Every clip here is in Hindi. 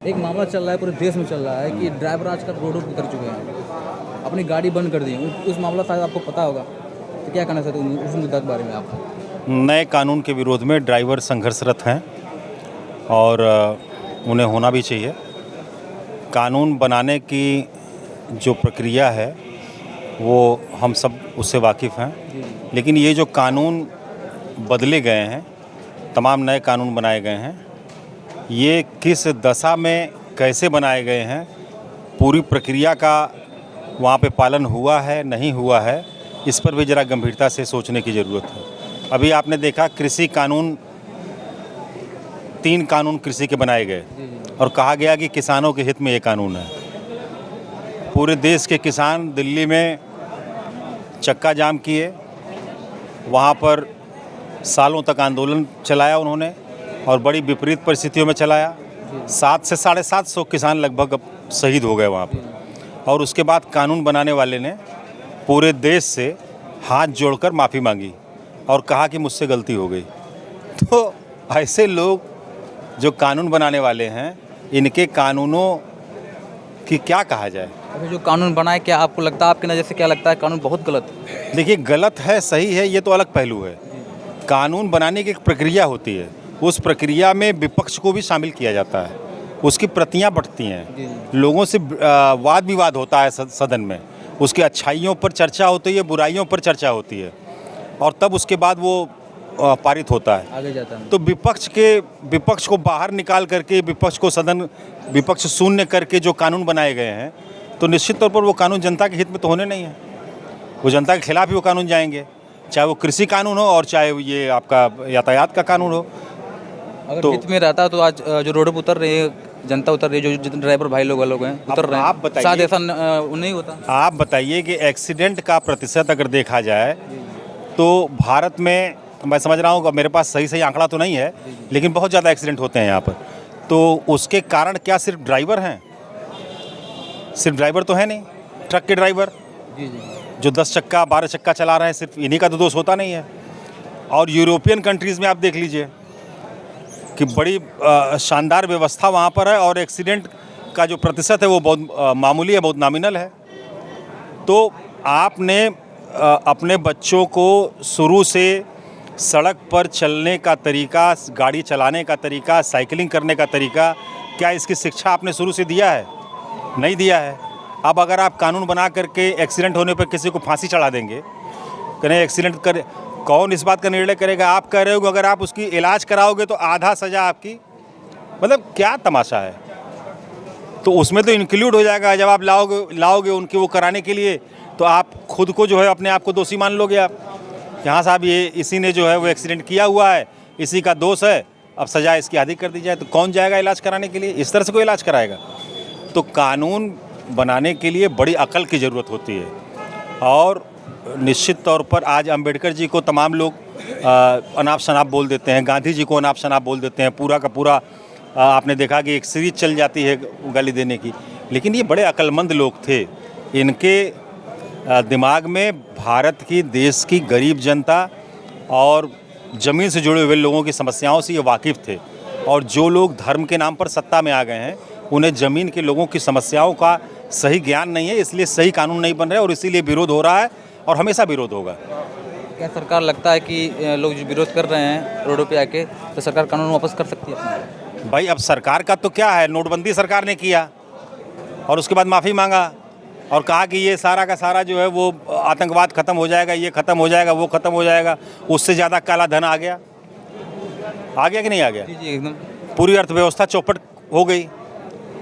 एक मामला चल रहा है, पूरे देश में चल रहा है कि ड्राइवर आजकल रोडों पर उतर चुके हैं, अपनी गाड़ी बंद कर दी है। उस मामला शायद आपको पता होगा, तो क्या कहना चाहते हैं उस मुद्दा के बारे में आप? नए कानून के विरोध में ड्राइवर संघर्षरत हैं और उन्हें होना भी चाहिए। कानून बनाने की जो प्रक्रिया है वो हम सब उससे वाकिफ़ हैं, लेकिन ये जो कानून बदले गए हैं, तमाम नए कानून बनाए गए हैं, ये किस दशा में कैसे बनाए गए हैं, पूरी प्रक्रिया का वहाँ पे पालन हुआ है नहीं हुआ है, इस पर भी ज़रा गंभीरता से सोचने की ज़रूरत है। अभी आपने देखा कृषि कानून, 3 कानून कृषि के बनाए गए और कहा गया कि किसानों के हित में ये कानून है। पूरे देश के किसान दिल्ली में चक्का जाम किए, वहाँ पर सालों तक आंदोलन चलाया उन्होंने और बड़ी विपरीत परिस्थितियों में चलाया। 7 से 750 किसान लगभग अब शहीद हो गए वहाँ पर। और उसके बाद कानून बनाने वाले ने पूरे देश से हाथ जोड़कर माफ़ी मांगी और कहा कि मुझसे गलती हो गई। तो ऐसे लोग जो कानून बनाने वाले हैं, इनके कानूनों की क्या कहा जाए। अभी जो कानून बनाए, क्या आपको लगता है, आपकी नज़र से क्या लगता है कानून बहुत गलत है? देखिए, गलत है सही है ये तो अलग पहलू है। कानून बनाने की एक प्रक्रिया होती है, उस प्रक्रिया में विपक्ष को भी शामिल किया जाता है, उसकी प्रतियां बढ़ती हैं, लोगों से वाद विवाद होता है सदन में, उसकी अच्छाइयों पर चर्चा होती है, बुराइयों पर चर्चा होती है और तब उसके बाद वो पारित होता है, आगे जाता है। तो विपक्ष को बाहर निकाल करके विपक्ष शून्य करके जो कानून बनाए गए हैं, तो निश्चित तौर पर वो कानून जनता के हित में तो होने नहीं है। वो जनता के खिलाफ ही वो कानून जाएंगे, चाहे वो कृषि कानून हो और चाहे ये आपका यातायात का कानून हो। अगर हित में रहता तो आज जो रोड पर उतर रही है जनता, उतर रही है, जो ड्राइवर भाई लोग हैं उतर रहे हैं, आप बताइए, शायद ऐसा नहीं होता। आप बताइए कि एक्सीडेंट का प्रतिशत अगर देखा जाए तो भारत में, मैं समझ रहा हूँ, मेरे पास सही आंकड़ा तो नहीं है, लेकिन बहुत ज़्यादा एक्सीडेंट होते हैं यहाँ पर। तो उसके कारण क्या सिर्फ ड्राइवर हैं? सिर्फ ड्राइवर तो है नहीं, ट्रक के ड्राइवर जो 10 चक्का 12 चक्का चला रहे हैं, सिर्फ इन्हीं का तो दोष होता नहीं है। और यूरोपियन कंट्रीज़ में आप देख लीजिए कि बड़ी शानदार व्यवस्था वहाँ पर है और एक्सीडेंट का जो प्रतिशत है वो बहुत मामूली है, बहुत नॉमिनल है। तो आपने अपने बच्चों को शुरू से सड़क पर चलने का तरीका, गाड़ी चलाने का तरीका, साइकिलिंग करने का तरीका, क्या इसकी शिक्षा आपने शुरू से दिया है? नहीं दिया है। अब अगर आप कानून बना करके एक्सीडेंट होने पर किसी को फांसी चढ़ा देंगे, कहीं एक्सीडेंट कर, कौन इस बात का निर्णय करेगा? आप कह रहे हो अगर आप उसकी इलाज कराओगे तो आधा सज़ा आपकी, मतलब क्या तमाशा है? तो उसमें तो इंक्लूड हो जाएगा, जब आप लाओगे उनके वो कराने के लिए, तो आप खुद को जो है अपने आप को दोषी मान लोगे आप। यहाँ साहब ये इसी ने जो है वो एक्सीडेंट किया हुआ है, इसी का दोष है, अब सज़ा इसकी आधी कर दी जाए, तो कौन जाएगा इलाज कराने के लिए? इस तरह से कोई इलाज कराएगा? तो कानून बनाने के लिए बड़ी अकल की ज़रूरत होती है और निश्चित तौर पर आज अंबेडकर जी को तमाम लोग अनाप शनाप बोल देते हैं, गांधी जी को अनाप शनाप बोल देते हैं, पूरा का पूरा आपने देखा कि एक सीरीज चल जाती है गाली देने की। लेकिन ये बड़े अक्लमंद लोग थे, इनके दिमाग में भारत की, देश की गरीब जनता और ज़मीन से जुड़े हुए लोगों की समस्याओं से ये वाकिफ़ थे। और जो लोग धर्म के नाम पर सत्ता में आ गए हैं, उन्हें ज़मीन के लोगों की समस्याओं का सही ज्ञान नहीं है, इसलिए सही कानून नहीं बन रहे और इसीलिए विरोध हो रहा है और हमेशा विरोध होगा। क्या सरकार लगता है कि लोग जो विरोध कर रहे हैं रोडों पे आके, तो सरकार कानून वापस कर सकती है? भाई अब सरकार का तो क्या है, नोटबंदी सरकार ने किया और उसके बाद माफ़ी मांगा और कहा कि ये सारा का सारा जो है वो आतंकवाद ख़त्म हो जाएगा, ये ख़त्म हो जाएगा, वो ख़त्म हो जाएगा। उससे ज़्यादा काला धन आ गया कि नहीं आ गया? जी एकदम। पूरी पूरी अर्थव्यवस्था चौपट हो गई।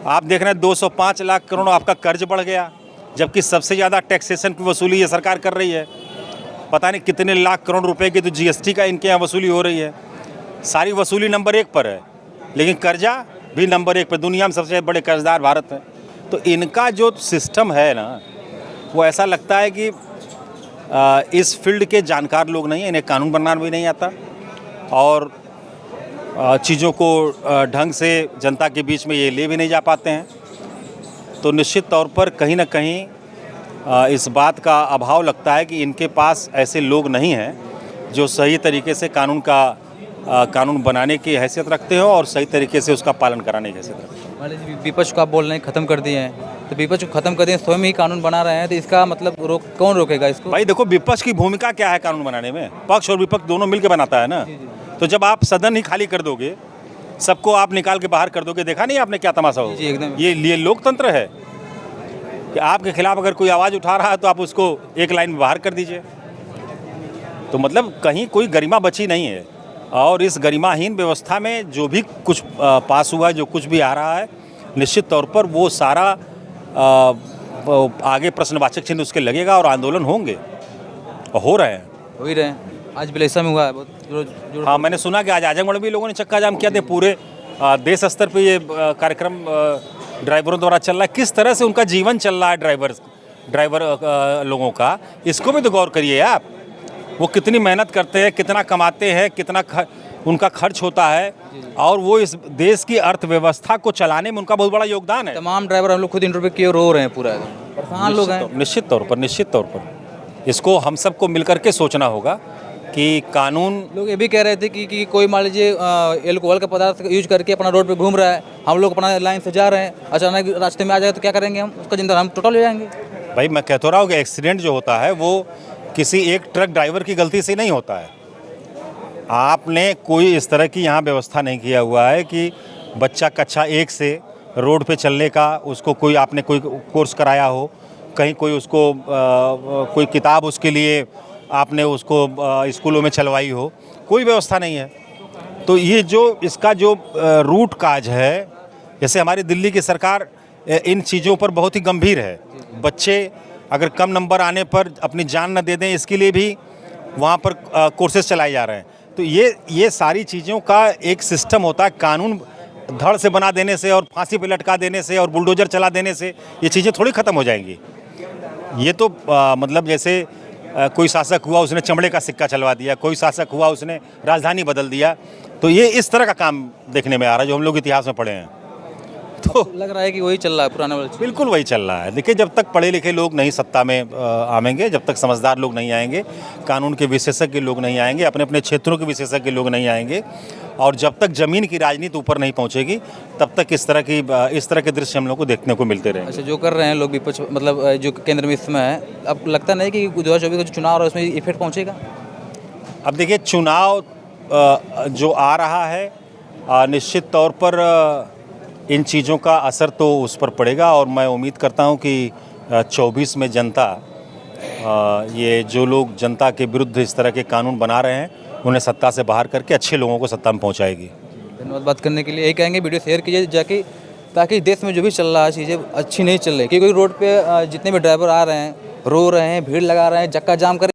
आप देख रहे हैं 205 लाख करोड़ आपका कर्ज बढ़ गया, जबकि सबसे ज़्यादा टैक्सेशन की वसूली ये सरकार कर रही है। पता नहीं कितने लाख करोड़ रुपए की तो जीएसटी का इनके यहाँ वसूली हो रही है। सारी वसूली नंबर 1 पर है, लेकिन कर्जा भी नंबर 1 पर। दुनिया में सबसे बड़े कर्जदार भारत है। तो इनका जो सिस्टम है ना, वो ऐसा लगता है कि इस फील्ड के जानकार लोग नहीं हैं, इन्हें कानून बनाना भी नहीं आता और चीज़ों को ढंग से जनता के बीच में ये ले भी नहीं जा पाते हैं। तो निश्चित तौर पर कहीं ना कहीं इस बात का अभाव लगता है कि इनके पास ऐसे लोग नहीं हैं जो सही तरीके से कानून बनाने की हैसियत रखते हो और सही तरीके से उसका पालन कराने की हैसियत रखते हो। मान लीजिए विपक्ष को आप बोल रहे हैं ख़त्म कर दिए हैं, तो विपक्ष को ख़त्म कर दिए, स्वयं ही कानून बना रहे हैं, तो इसका मतलब कौन रोकेगा इसको? भाई देखो, विपक्ष की भूमिका क्या है कानून बनाने में? पक्ष और विपक्ष दोनों मिलकर बनाता है ना। तो जब आप सदन ही खाली कर दोगे, सबको आप निकाल के बाहर कर दोगे, देखा नहीं आपने क्या तमाशा हो? जी, एकदम। ये लोकतंत्र है कि आपके खिलाफ अगर कोई आवाज़ उठा रहा है तो आप उसको एक लाइन में बाहर कर दीजिए। तो मतलब कहीं कोई गरिमा बची नहीं है। और इस गरिमाहीन व्यवस्था में जो भी कुछ पास हुआ है, जो कुछ भी आ रहा है, निश्चित तौर पर वो सारा आगे प्रश्नवाचक चिन्ह उसके लगेगा और आंदोलन होंगे और हो रहे हैं। हो ही रहे हैं। आज बिलेसा में हुआ है बहुत हाँ, मैंने सुना कि आज आजमगढ़ में भी लोगों ने चक्का जाम किया था। पूरे देश स्तर पे ये कार्यक्रम ड्राइवरों द्वारा चल रहा है। किस तरह से उनका जीवन चल रहा है ड्राइवर लोगों का, इसको भी तो गौर करिए आप। वो कितनी मेहनत करते हैं, कितना कमाते हैं, कितना उनका खर्च होता है, और वो इस देश की अर्थव्यवस्था को चलाने में उनका बहुत बड़ा योगदान है। तमाम ड्राइवर हम लोग खुद इंटरव्यू किए, रो रहे हैं, पूरा एकदम परेशान लोग हैं। निश्चित तौर पर इसको हम सबको मिलकर के सोचना होगा कि कानून। लोग ये भी कह रहे थे कि कोई मान लीजिए एल्कोहल का पदार्थ यूज करके अपना रोड पे घूम रहा है, हम लोग अपना लाइन से जा रहे हैं, अचानक रास्ते में आ जाए तो क्या करेंगे हम? उसका जिंदा हम टोटल हो जाएंगे। भाई मैं कहता रहा हूँ कि एक्सीडेंट जो होता है वो किसी एक ट्रक ड्राइवर की गलती से नहीं होता है। आपने कोई इस तरह की यहाँ व्यवस्था नहीं किया हुआ है कि बच्चा कक्षा 1 से रोड पे चलने का उसको आपने कोई कोर्स कराया हो, कहीं कोई उसको कोई किताब उसके लिए आपने उसको स्कूलों में चलवाई हो, कोई व्यवस्था नहीं है। तो ये जो इसका जो रूट काज है, जैसे हमारी दिल्ली की सरकार इन चीज़ों पर बहुत ही गंभीर है। बच्चे अगर कम नंबर आने पर अपनी जान न दे दें, इसके लिए भी वहाँ पर कोर्सेज चलाए जा रहे हैं। तो ये सारी चीज़ों का एक सिस्टम होता है। कानून धड़ से बना देने से और फांसी पे लटका देने से और बुलडोजर चला देने से ये चीज़ें थोड़ी ख़त्म हो जाएंगी। ये तो मतलब जैसे कोई शासक हुआ उसने चमड़े का सिक्का चलवा दिया, कोई शासक हुआ उसने राजधानी बदल दिया। तो ये इस तरह का काम देखने में आ रहा है जो हम लोग इतिहास में पढ़े हैं। तो लग रहा है कि वही चल रहा है पुराना वाला। बिल्कुल वही चल रहा है। देखिए, जब तक पढ़े लिखे लोग नहीं सत्ता में आएंगे, जब तक समझदार लोग नहीं आएंगे, कानून के विशेषज्ञ लोग नहीं आएंगे, अपने अपने क्षेत्रों के विशेषज्ञ लोग नहीं आएंगे, और जब तक ज़मीन की राजनीति ऊपर नहीं पहुंचेगी, तब तक इस तरह के दृश्य हम लोग को देखने को मिलते रहेंगे। अच्छा, जो कर रहे हैं लोग विपक्ष, मतलब जो केंद्र में इस समय है, अब लगता नहीं कि 2024 का जो चुनाव है उसमें इफेक्ट पहुँचेगा? अब देखिए, चुनाव जो आ रहा है, निश्चित तौर पर इन चीज़ों का असर तो उस पर पड़ेगा, और मैं उम्मीद करता हूं कि 24 में जनता, ये जो लोग जनता के विरुद्ध इस तरह के कानून बना रहे हैं, उन्हें सत्ता से बाहर करके अच्छे लोगों को सत्ता में पहुंचाएगी। धन्यवाद बात करने के लिए। यही कहेंगे, वीडियो शेयर कीजिए जाके, ताकि देश में जो भी चल रहा है चीज़ें अच्छी नहीं चल रही, क्योंकि रोड पे जितने भी ड्राइवर आ रहे हैं रो रहे हैं, भीड़ लगा रहे हैं, चक्का जाम कर